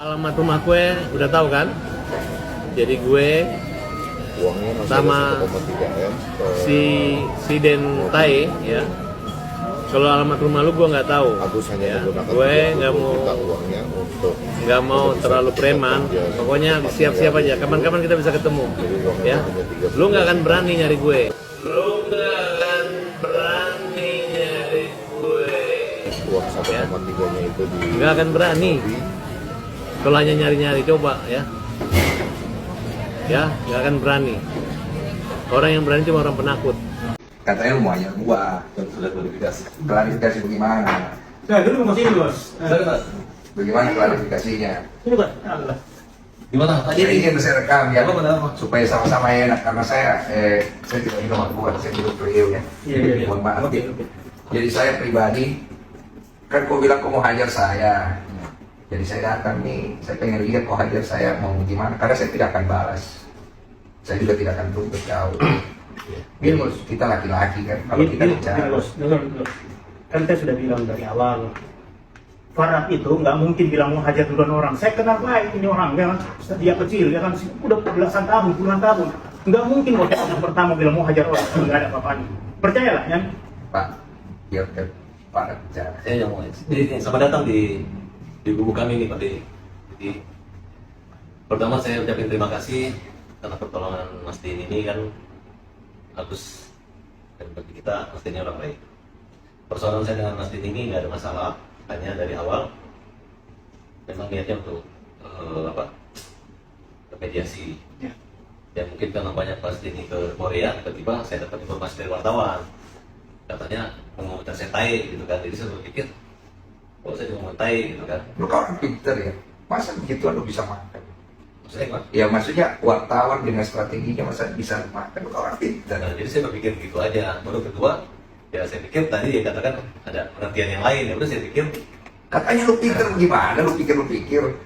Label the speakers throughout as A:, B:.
A: Alamat rumah gue udah tahu kan? Jadi gue
B: uangnya masih
A: sama
B: ada 1,3 M
A: si Den Tai ya. Kalau alamat rumah lu gue nggak tahu.
B: Agus hanya
A: Ya.
B: menggunakan
A: Gue
B: 30
A: nggak mau
B: juta uangnya untuk
A: terlalu preman. Pokoknya siap-siap aja. Kapan-kapan kita bisa ketemu. Ya. Lu nggak akan berani nyari gue. Lu nggak akan berani nyari gue.
B: uang 1,3 nya itu di
A: Nggak akan berani. Kalau hanya nyari-nyari coba ya. Ya, nggak akan berani. Orang yang berani cuma orang penakut.
C: Katanya lu mau hanya gua,
D: Sudah klarifikasi.
C: klarifikasi bagaimana?
E: Nah, dulu mau sini bos.
C: Bagaimana klarifikasinya?
E: Ini kan, Allah.
D: Gimana?
C: Jadi ini yang saya rekam ya,
D: Apa, kenapa?
C: supaya sama-sama enak karena saya tidak minum buat saya hidup beliau ya.
E: Iya.
C: Mohon maaf.
E: Oke.
C: Jadi saya pribadi, kan kau bilang kau mau hajar saya. Jadi saya datang nih, saya pengen lihat kau hajar saya mau gimana, karena saya tidak akan balas. Saya juga tidak akan tuntut kau.
E: Gini, Bos.
C: Kita laki-laki kan, kalau kita bicara.
E: Bos, dengar. Kan saya sudah bilang dari awal, Farad itu nggak mungkin bilang mau hajar duluan orang. Saya kenal baik ini orang, ya kan? Dia kecil, ya kan? Udah belasan tahun, puluhan tahun. Nggak mungkin waktu yang pertama bilang mau hajar orang, nggak ada apa-apanya. Percayalah, ya.
C: Pak, biar Pak bicara.
D: Saya yang mau. Selamat datang di kubu kami nih Pak Dedi. Jadi, pertama saya ucapin terima kasih karena pertolongan Mas Dini ini kan Agus, dan bagi kita Mas Dini orang baik. Persoalan saya dengan Mas Dini ini nggak ada masalah, hanya dari awal memang niatnya untuk mediasi.
E: Ya.
D: Dan mungkin karena banyak Mas Dini ke Korea, tiba-tiba saya dapat informasi dari wartawan, katanya mau tes saya tai gitu kan. Jadi saya berpikir, kalau saya cuma mau tai gitu kan.
C: Lu kan orang pinter ya, masa begituan lu bisa makan?
D: Maksudnya apa?
C: Ya maksudnya wartawan dengan strateginya masa bisa makan, lu kan orang pinter.
D: Nah, jadi saya berpikir gitu aja. Baru kedua, ya saya pikir tadi dia katakan ada pengertian yang lain. Ya udah saya pikir,
C: Katanya lu pinter gimana, lu pikir.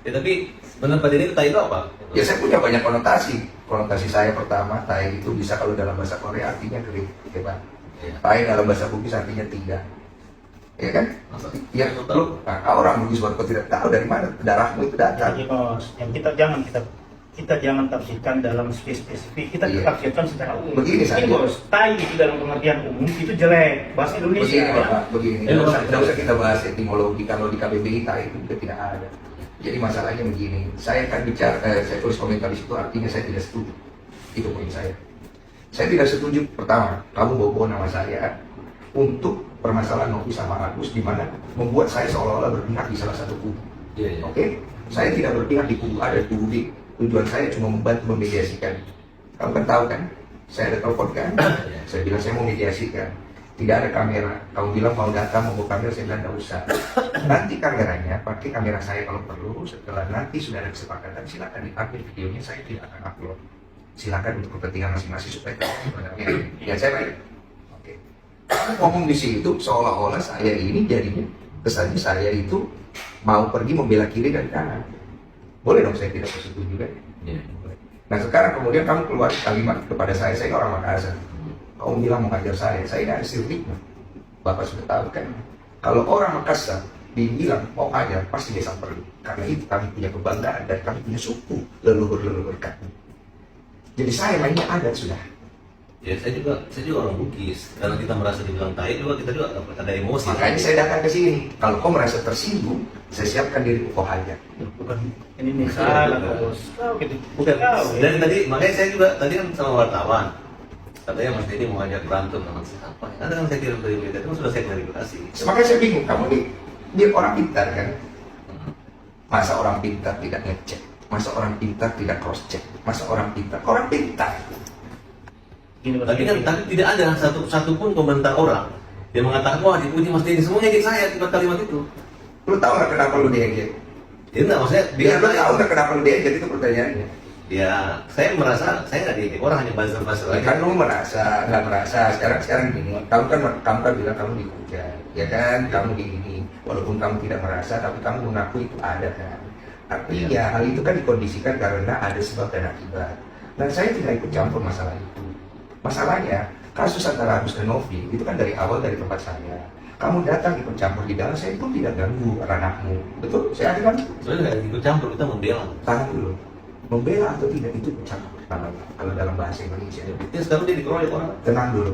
D: ya tapi benar Pak Dini tai itu apa?
C: Ya saya punya banyak konotasi. Konotasi saya pertama, tai itu bisa kalau dalam bahasa Korea artinya kering, ya Pak.
D: Iya.
C: Tai dalam bahasa Bugis artinya tidak. Ya kan?
D: Masa?
C: Ya, lu, nah, orang Bugis baru kau tidak tahu dari mana darahmu itu datang.
E: Jadi bos, yang kita jangan tafsirkan dalam spesifik, kita
C: Iya.
E: tafsirkan secara umum.
C: Begini saja.
E: Ini bos, tai itu dalam pengertian umum itu jelek, bahasa Indonesia.
C: Begini
E: ya.
C: Bapak, begini. Tidak usah kita bahas etimologi, kalau di KBBI tai itu juga tidak ada. Jadi masalahnya begini, saya kan bicara, saya tulis komentar di situ artinya saya tidak setuju. Itu poin saya. Saya tidak setuju pertama, kamu bawa nama saya untuk permasalahan Novi sama Agus di mana membuat saya seolah-olah berpihak di salah satu kubu.
D: Iya, iya.
C: Oke? Saya tidak berpihak di kubu A dan kubu B. Tujuan saya cuma membantu memediasikan. Kamu kan tahu kan? Saya ada telepon kan? Saya bilang saya mau mediasikan. Tidak ada kamera. Kamu bilang mau datang, mau kamera, saya bilang tidak usah. Nanti kameranya, pakai kamera saya kalau perlu. Setelah nanti sudah ada kesepakatan, silakan diambil videonya. Saya tidak akan upload. Silakan untuk kepentingan masing-masing supaya kamu sebenarnya. Ya saya baik. Oke. Kamu ngomong di situ seolah-olah saya ini jadinya kesannya saya itu mau pergi membela kiri dan kanan. Boleh dong saya tidak setuju kan?
D: Iya.
C: Nah sekarang kemudian kamu keluar kalimat kepada saya orang Makassar. Kamu bilang mau ngajar saya ini ada siriknya. Bapak sudah tahu kan? Kalau orang Makassar dibilang mau ngajar pasti dia samperin. Karena itu kami punya kebanggaan dan kami punya suku leluhur-leluhur kami. Jadi saya mainnya ada sudah.
D: Ya saya juga orang Bugis. Karena kita merasa dibilang tai juga, kita juga ada emosi.
C: Makanya saya datang ke sini. Kalau kau merasa tersinggung, saya siapkan diri kau hajar.
E: Bukan ini salah bos. Kau gitu. Bukan kau. ya.
D: Dan tadi makanya saya juga tadi kan sama wartawan, katanya Mas Dini mau ngajak berantem sama siapa? Ada kan saya kirim dari berita, itu sudah saya klarifikasi.
C: Makanya saya bingung, kamu nih, dia orang pintar kan? Masa orang pintar tidak ngecek? Masa orang pintar tidak cross check? Masa orang pintar? Orang pintar.
E: Gini, Bos.
D: Tapi kan tidak ada satu pun komentar orang yang mengatakan wah dipuji Mas Dini, semuanya ngejek saya akibat kalimat itu.
C: Lu tahu nggak kenapa lu diejek?
D: Ya enggak, maksudnya
C: Dia lu
D: saya-
C: tahu nggak kenapa lu diejek itu pertanyaannya?
D: Ya saya merasa saya nggak diejek, orang hanya buzzer
C: Ya
D: aja.
C: kan lu merasa, nggak merasa. Sekarang gini, kamu kan bilang kamu dihujat, ya kan? Kamu di ini, walaupun kamu tidak merasa, tapi kamu mengaku itu ada kan? Artinya
D: Iya.
C: hal itu kan dikondisikan karena ada sebab dan akibat. Dan saya tidak ikut campur masalah itu. Masalahnya kasus antara Agus dan Novi itu kan dari awal dari tempat saya. Kamu datang ikut campur di dalam, saya pun tidak ganggu ranahmu. Betul? Saya ada kan?
D: Sebenarnya nggak ikut campur, kita membela.
C: Tahan dulu. Membela atau tidak itu campur tangan. Kalau dalam bahasa Indonesia.
D: Dia sekarang dia dikeroyok orang.
C: Tenang dulu.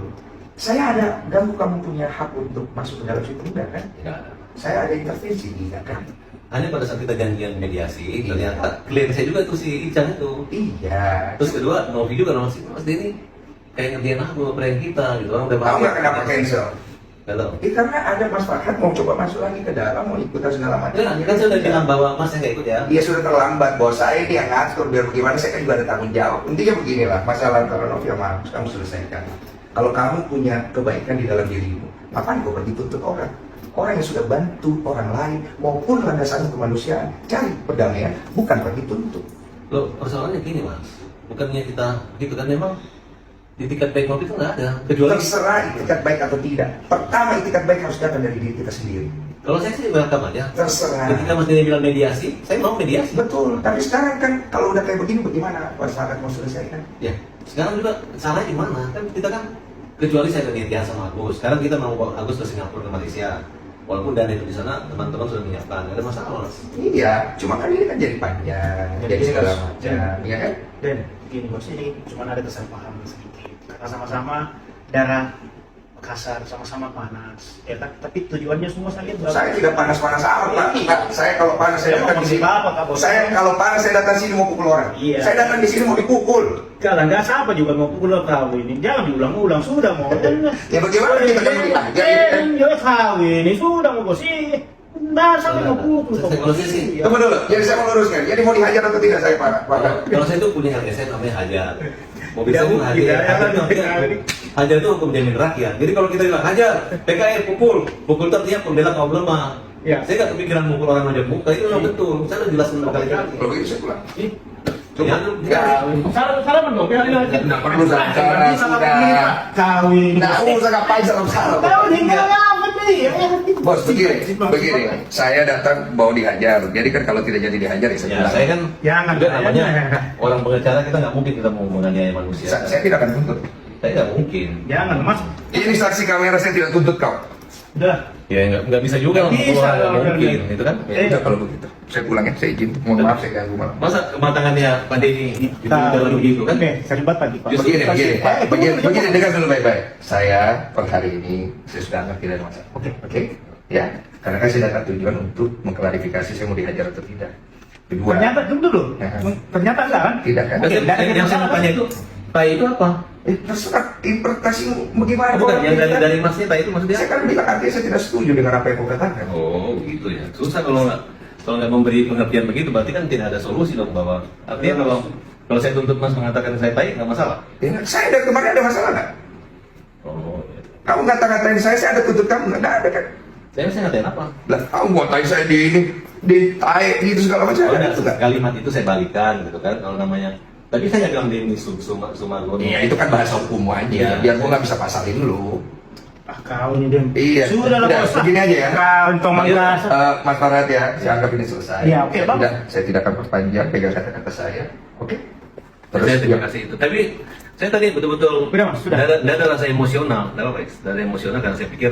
C: Saya ada ganggu kamu punya hak untuk masuk ke dalam situ, enggak kan?
D: Tidak ada.
C: Saya ada intervensi, enggak kan?
D: Hanya pada saat kita janjian mediasi,
C: Iya.
D: ternyata klien saya juga tuh si Ican itu.
C: Iya.
D: Terus kedua, Novi juga Mas Denny kayak ngerjain aku prank kita gitu. Orang udah
C: Kamu nggak kenapa cancel?
D: Nggak tahu.
C: Karena ada Mas Farhan mau coba masuk lagi ke dalam, mau ikutan segala macam.
D: Ya, kan saya udah bilang bahwa Mas saya nggak ikut ya.
C: Iya sudah terlambat, bos saya ini yang ngatur biar bagaimana, saya kan juga ada tanggung jawab. Intinya beginilah, masalah antara Novi sama Agus kamu selesaikan. Kalau kamu punya kebaikan di dalam dirimu, ngapain kau pergi tuntut orang? Orang yang sudah bantu orang lain maupun landasan kemanusiaan, cari perdamaian, bukan pergi tuntut.
D: Loh, persoalannya gini Mas, bukannya kita gitu kan memang di tiket baik Novi itu nggak ada. Kecuali
C: Terserah itikat baik atau tidak. Pertama itikat baik harus datang dari diri kita sendiri.
D: kalau saya sih welcome aja.
C: Terserah.
D: Ketika Mas Denny bilang mediasi, saya mau mediasi.
C: Betul, tapi sekarang kan kalau udah kayak begini bagaimana Mas Farhan mau selesaikan?
D: Ya, sekarang juga salah di mana? Kan kita kan kecuali saya kerjaan sama Agus. Sekarang kita mau bawa Agus ke Singapura ke Malaysia. Walaupun dana itu di sana teman-teman sudah menyiapkan, nggak ada masalah Mas.
C: Iya, cuma kan ini kan jadi panjang, jadi segala macam, ya kan?
E: Dan gini bos, ini cuma ada kesalahpahaman sedikit. Karena sama-sama darah kasar, sama-sama panas. Ya, tapi tujuannya semua saya lihat bagus.
C: Saya tidak panas-panas amat, Pak. Pak, saya kalau panas saya datang di sini. Saya kalau panas saya datang sini mau pukul orang.
E: Iya.
C: Saya datang di sini mau dipukul.
E: Kalau nggak siapa juga mau pukul kau ini. Jangan diulang-ulang, sudah mau.
C: Ya bagaimana kita kan diajar ini kan?
E: Kau ini sudah mau bos. Nah, sampai mau pukul.
D: Kalau saya sih,
C: Tunggu dulu, jadi saya mau luruskan. Jadi mau dihajar atau tidak saya Pak?
D: kalau saya itu punya LSM namanya Hajar. Mobil
E: Ya,
D: saya itu
E: mungkin,
D: Hajar.
E: ya,
D: Hajar itu hukum jamin rakyat. Jadi kalau kita bilang Hajar, PKR pukul itu artinya pembela kaum lemah.
E: Ya.
D: Saya nggak kepikiran mukul orang aja muka itu memang betul. Saya udah jelasin berkali-kali.
C: Kalau begitu saya pulang.
D: Ya,
E: Salaman dong, ya.
C: Nggak perlu salam sudah.
E: Kau ini.
C: Nggak usah ngapain salam-salam.
E: Kau ini nggak apa nih?
C: Bos, begini, saya datang mau dihajar. Jadi kan kalau tidak jadi dihajar ya saya
D: Ya,
C: pulang.
D: saya kan
E: Jangan,
D: juga namanya
E: jangan.
D: orang pengacara, kita nggak mungkin kita mau menganiaya manusia.
C: Saya tidak akan tuntut.
D: Saya nggak mungkin.
E: Jangan, Mas.
C: Ini saksi kamera, saya tidak tuntut kau.
E: Udah.
D: Ya nggak bisa juga lah
E: Bisa,
D: mukul orang, nggak
E: orang
D: mungkin,
E: kan.
D: itu kan.
C: Ya udah kalau begitu. Saya pulang ya, saya izin. Mohon maaf saya ganggu malam.
D: Masa kematangannya Pak Denny itu dalam begitu kan?
E: Oke, terlibat tadi, Pak.
C: Begini, dengar dulu baik-baik. Saya per hari ini saya sudah anggap tidak ada masalah. Oke, ya. Karena kan saya datang tujuan untuk mengklarifikasi saya mau dihajar atau tidak. Kedua,
E: Ternyata tunggu dulu.
C: Ya.
E: Ternyata enggak kan?
C: tidak kan?
E: Oke,
D: Yang saya mau tanya itu, Tai itu apa?
C: Terserah interpretasimu bagaimana.
D: Bukan, yang
C: Orang
D: dari Masnya Tai itu maksudnya?
C: Saya kan bilang artinya saya tidak setuju dengan apa yang kau katakan.
D: Oh gitu ya. Susah kalau nggak memberi pengertian begitu, berarti kan tidak ada solusi dong bahwa artinya kalau saya tuntut Mas mengatakan saya Tai nggak masalah.
C: Ya, saya dari kemarin ada masalah nggak?
D: Oh, iya.
C: Kamu ngata-ngatain saya ada tuntut kamu nggak ada kan?
D: Saya ngatain apa?
C: Lah, kamu ngatain saya di ini, di tae gitu segala macam.
D: Oh,
C: Ada
D: enggak,
C: itu nggak?
D: kalimat itu saya balikan gitu kan kalau namanya. Tapi saya bilang Denny Sumargono.
C: Iya, itu kan bahasa hukum aja.
D: Iya.
C: Biar gua nggak bisa pasalin dulu.
E: Ah, kau ini Dem.
C: Iya.
E: Sudah lah,
C: Udah,
E: Bos.
C: begini aja ya.
E: Kau untung manggas.
C: Mas Farhat ya, saya anggap ini selesai.
E: Iya, oke, Bang.
C: Saya tidak akan perpanjang, pegang kata-kata saya. Oke.
D: Saya terima kasih itu. Tapi saya tadi betul-betul
E: Udah, Mas, sudah.
D: Tidak ada rasa emosional, tidak apa Tidak ada emosional karena saya pikir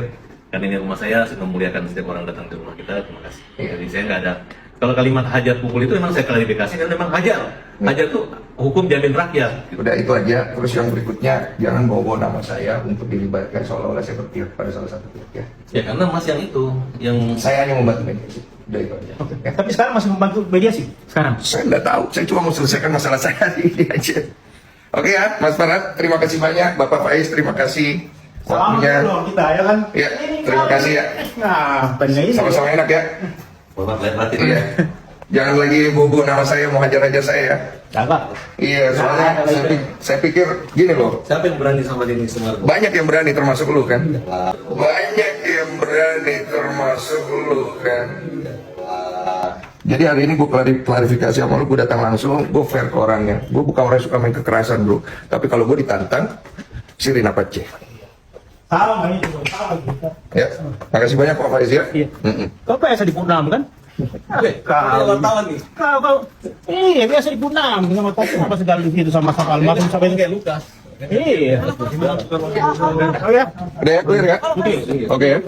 D: kan ini rumah saya memuliakan setiap orang datang ke rumah kita. Terima kasih.
C: Iya.
D: Jadi saya nggak ada. Kalau kalimat hajar pukul itu memang saya klarifikasi dan memang hajar. Hajar itu hukum jamin rakyat.
C: Udah itu aja. Terus yang berikutnya jangan bawa nama saya untuk dilibatkan seolah-olah saya berpihak pada salah satu pihak ya.
D: Ya karena Mas yang itu yang
C: Saya hanya membantu mediasi. Udah itu aja.
E: Oke. Tapi sekarang masih membantu mediasi. Sekarang.
C: Saya nggak tahu. Saya cuma mau selesaikan masalah saya hari ini aja. Oke ya, Mas Farhat. Terima kasih banyak. Bapak Faiz, terima kasih.
E: Selamat
C: Waktunya.
E: dong kita ya kan.
C: Ya, terima kasih ya.
E: Nah, tanya ini.
C: Sama-sama enak ya.
D: hormat lahir batin.
C: Iya. Jangan lagi bobo nama saya mau hajar-hajar saya ya.
E: Jaga.
C: Iya, soalnya saya pikir gini loh.
D: Siapa yang berani sama Denny Sumargono?
C: Banyak yang berani termasuk lu kan. Banyak yang berani termasuk lu kan. Jadi hari ini gue klarifikasi sama lu, gue datang langsung, gue fair ke orangnya. Gue bukan orang yang suka main kekerasan bro. Tapi kalau gue ditantang, Sirina Pace.
E: Salah nggak itu? Salah gitu.
C: Ya, makasih banyak Pak Faiz ya.
E: Iya. Kau biasa di Punam kan?
D: Kau wartawan nih.
E: Kau. Iya biasa di Punam. Sama tahu apa segala di situ sama almarhum sampai
D: Kayak Lukas.
E: Iya. Oh ya.
C: Udah ya, clear ya? Oke ya.